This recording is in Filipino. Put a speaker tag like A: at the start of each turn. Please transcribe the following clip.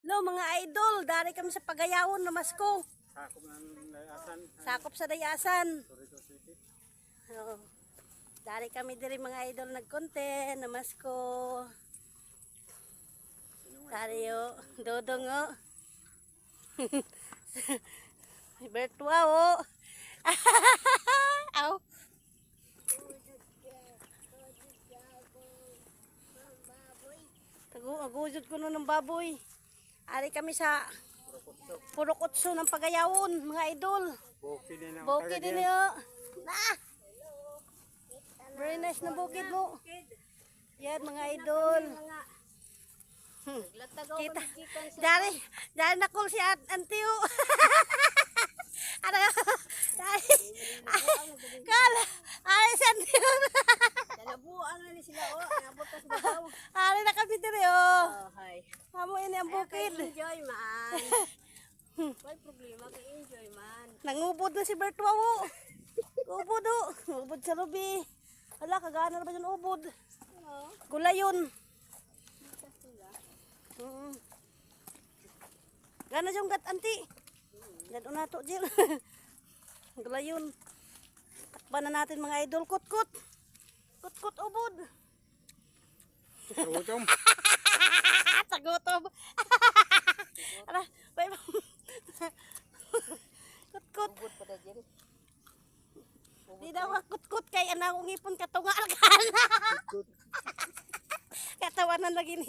A: Hello mga idol, dari kami sa Pagayawon, Namasko.
B: Sakop ng Dayasan.
A: Sakop sa Dayasan.
B: Torito City.
A: Oh. Dari kami diri mga idol nagkonte, Namasko. Dari yo, Dodong o. Bertua o. Aw. Agujod ko nun ng baboy. Ari kami sa Purokotso ng Pagayawon, mga idol.
B: Bukid din ang
A: Bukid din yun. Very nice na bukid mo. Yan mga idol. Kita. Dari na cool si Antio. Ano ka? Kala. Ay, si Antio.
C: Nabuang na ni sila o, nabutas babaw.
A: Ari na kami diri oh.
C: Hi.
A: Amo ini ang bukid.
C: Enjoy man. May problema kay enjoy man.
A: Nangubod na si Bertua mo. Ubod o. Ubod sa lubi. Ala, kagana na ba yung ubod? Gulayon. Gana yung gat, anti. Gano na to, Jill. Gulayon. Takpan na natin mga idol. Kut-kut. Kut-kut ubod.
B: Tagutom.
A: Tagutom. Ala, bay mo. Kut-kut.
C: Ubod pa da dyan.
A: Di daw kut-kut kay anak kong ipon katunga alkan. Katawanan lagi ni